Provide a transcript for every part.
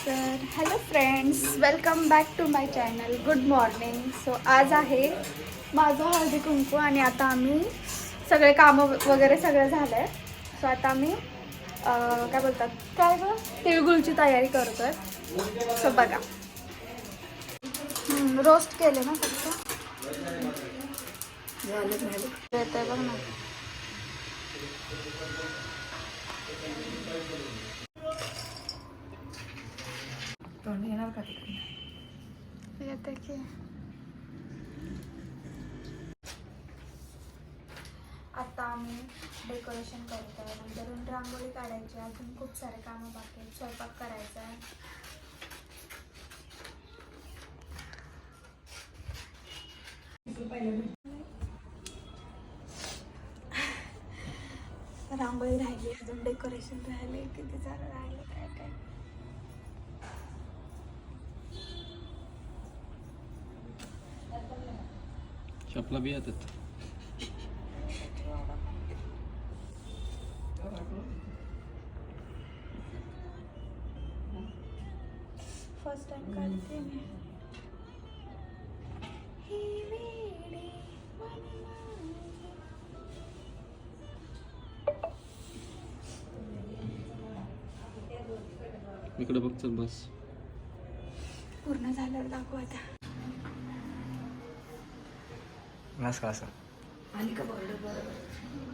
तर hello friends, welcome back to my channel. Good morning. So आज आहे माझं हळदी कुंकू आणि आता आम्ही सगळे कामं वगैरे सगळं झालं आहे. सो आता आम्ही काय बोलतात काय गं तिळगुळची तयारी करतो आहे. सो बघा, रोस्ट केले ना फक्त येत आहे बघ ना. येणार का येते की आता आम्ही डेकोरेशन करतो आहे. नंतर रांगोळी काढायची, अजून खूप सारे कामं बाकी आहेत. स्वयंपाक करायचा आहे. रांगोळी राहिली, अजून डेकोरेशन राहिले, किती सारं राहिलं काय काय. चपला भी येतात. फर्स्ट टाइम काढते मी. ही वेडी इकडे बघ, चल बस. पूर्ण झाल्यावर दाखवू आता. नसका असं आणि का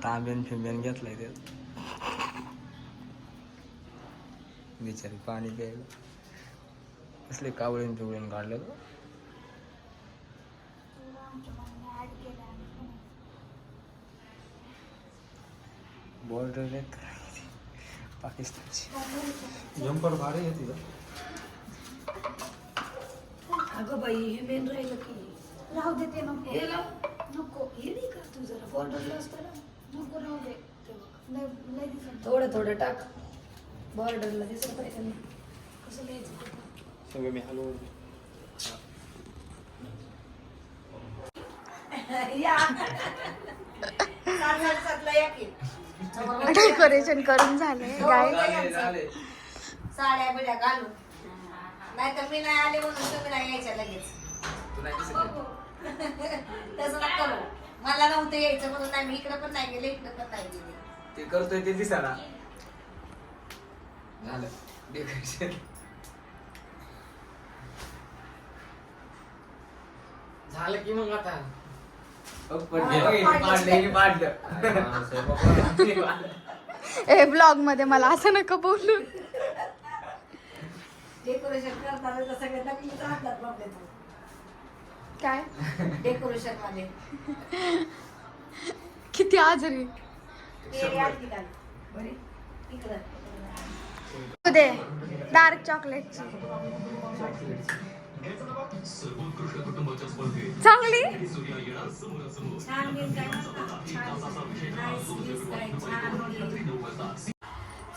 तांब्यान फिंब्यान घेतलाय ते बिचारी पाणी प्यायला कसले कावळीन पिवळीन काढलं तो. बॉर्डर आहेत पाकिस्तानची. जंपर भारी आहे तिथं. अगं बाई, हे मेन राहिलं की राहू दे, ते नको. हे नको, हे नाही का तू जरा बॉर्डरला असतं ना. नको, राहू दे. लय दिसत. थोडं थोडं टाक बॉर्डरला, दिसत पाहिजे ना कसं लिहायचं. सगळं मी हलवून डेकोरेशन करून झाले गाय. साड्या बिड्या घालून, नाही तर मी नाही आले म्हणून तुम्ही नाही यायच्या लगेच. तसं नका करू. मला नव्हतं यायचं म्हणून नाही, मी इकडे पण नाही गेले, इकडे पण नाही गेले. ते करतोय ते दिसाना झालं डेकोरेशन. झालं की मग आता ए ब्लॉग मध्ये मला असं नका बोलू. डेकोरेशन करताना तर सगळे नकलीच राहतात प्रॉब्लेम. काय डेकोरेशन मध्ये किती आजारी दे डार्क चॉकलेटची चांगली.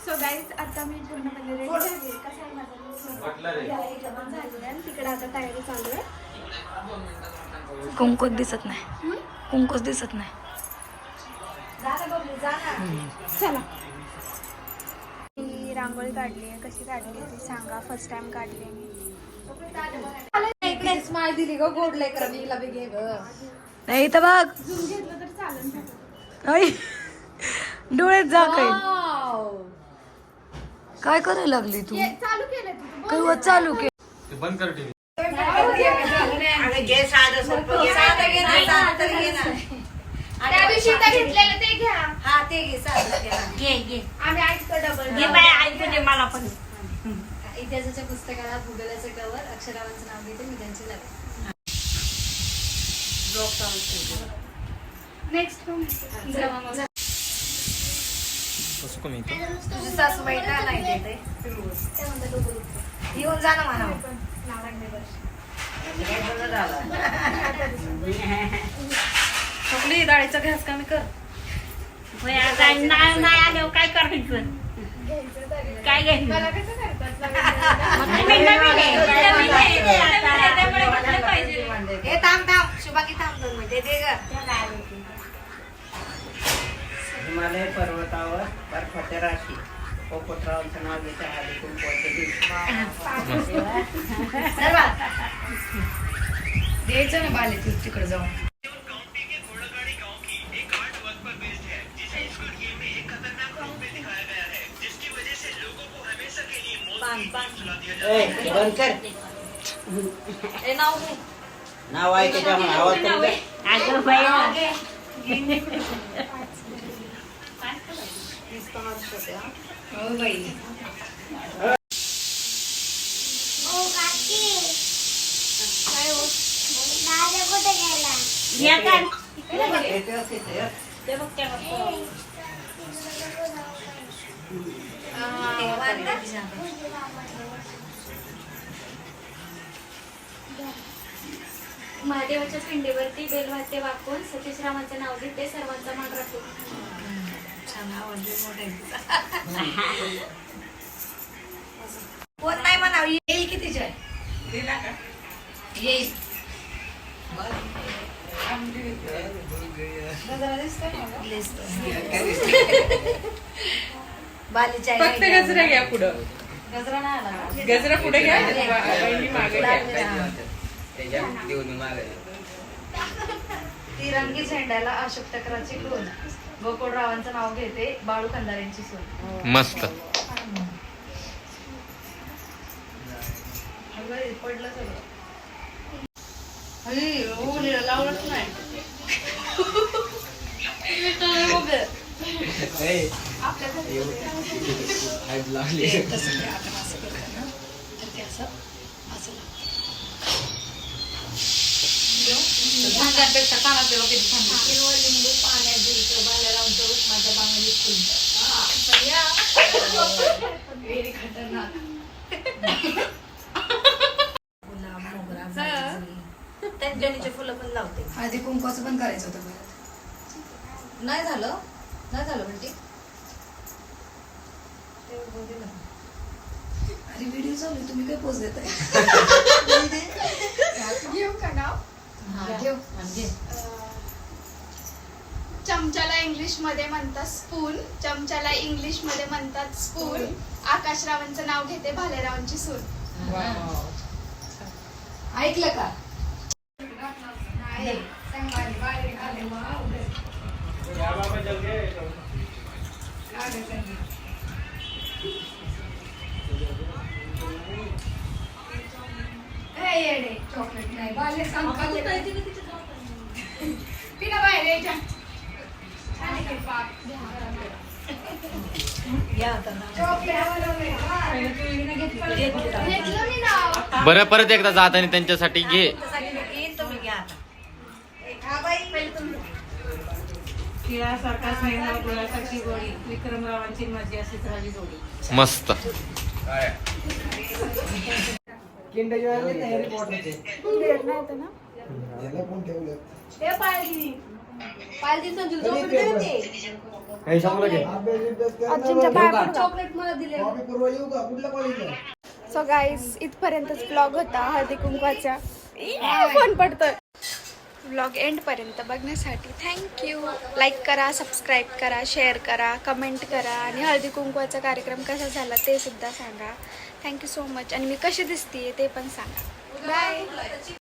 सो गाईज, आता मी पूर्ण म्हणजे रेडी झाली. कसं आहे माझं तिकडे आता तयारी चालू आहे. कुंकूच दिसत नाही, कुंकूच दिसत नाही. चला, मी रांगोळी काढली आहे. कशी काढली ती सांगा. फर्स्ट टाइम काढली मी. स्माईल दिली ग, गोड लेकर मीला बी घे ग. नाही तर बघ, झूम घेतलं तर चालेल. डोळ्यात जा काय करायला लागली तू. चालू केलं तू काय चालू के ते बंद कर टीव्ही. त्या दिवशी घेतलेलं ते घ्या. हा ते घे, घे घे. आम्ही ऐकतो डबल घे बाय, ऐकू दे मला पण. इतिहासाच्या पुस्तकाला भूगोलाचं कवर अक्षरावांचं नाव घेते मी त्यांची लावे. नेक्स्ट कसं कमी तुझी सासूबाई का नाही देते. त्या म्हणतात डोकं दुखतं. येऊन जा ना म्हणा. आपली डाळीचा घास कमी कर. नाही आल्यावर काय करायचं. काय घ्यायचं मला कसं करतात हे थांब थांब, शुभांगी थांब 2 मिनिटे दे ग. हिमालय पर्वतावर बर्फाच्या राशी पोपटरावांचं नाव घेते हळदी कुंकवाच्या दिवशी. द्यायचं ना बाले तिकडे जाऊन. बंद कर. नाव आहे त्याच्यामुळे आवाज कमी कर. हो बाई. महादेवाच्या पिंडीवरती बेलवाते वाकून सतीश रामाचं नाव घेते, सर्वांचा मान राखून. छान आवडले मोठे. कोण नाही म्हणावं, येईल की तिच्या येईल. बालीच्या फक्त गजरा घ्या पुढं. गजरा नाही आला. गजरा पुढे घ्या, वहिनी मागे घ्या. तिरंगी झेंड्याला अशोक चक्राची खून, गोकुळरावांचं नाव घेते, बाळू खंदारेंची सून. मस्त. पडलं सगळं. लावलंच नाही. भांड्यापेक्षा कानात तेव्हा किती छान दिसतं. हिरवं लिंबू पाण्यात दिलं, बाल्यारावांचं उस्माच्या बांगडीत फुलतं. Very खतरनाक. गुलाब, मोगरा, जास्वंदी. त्यांजनीचे फुलं पण लावते. हळदी कुंकवाचं पण करायचं होतं घरात. नाही झालं म्हणजे अरे व्हिडिओ चालू आहे, तुम्ही काय पोच देताय? घेऊ का नाव? घेऊ. चमच्याला इंग्लिश मध्ये म्हणतात स्पून, चमच्याला इंग्लिश मध्ये म्हणतात स्पून. आकाशरावांचं नाव घेते, भालेरावांची सून. ऐकलं का? चॉकलेट नाही बाले सांग पिना बाहेर यायच्या. घेतलं मी नाव. बरं, परत एकदा जाताना त्यांच्यासाठी घे. तुम्ही घ्या आता. तिळासारखा स्नेह, गुळासारखी गोडी, विक्रमरावांची माझी अशीच राहिली जोडी. मस्त. किंडर जॉय हॅरी पॉटरचे. घेत नाही येतं ना? याला कोण ठेवलं? हे पाहिली. हे सांगू घे. अर्जुनच्या पाया पडू. चॉकलेट मला दिले. कॉपी परवा येऊ का? कुठल्या कॉलेजला? सो गाईज, इथपर्यंतच ब्लॉग होता हळदी कुंकवाच्या. फोन पडतोय. ब्लॉग एंडपर्यंत बघण्यासाठी थँक्यू. लाईक करा, सबस्क्राईब करा, शेअर करा, कमेंट करा आणि हळदी कुंकवाचा कार्यक्रम कसा झाला ते सुद्धा सांगा. Thank you so much. आणि मी कशी दिसते ते पण सांगा. बाय.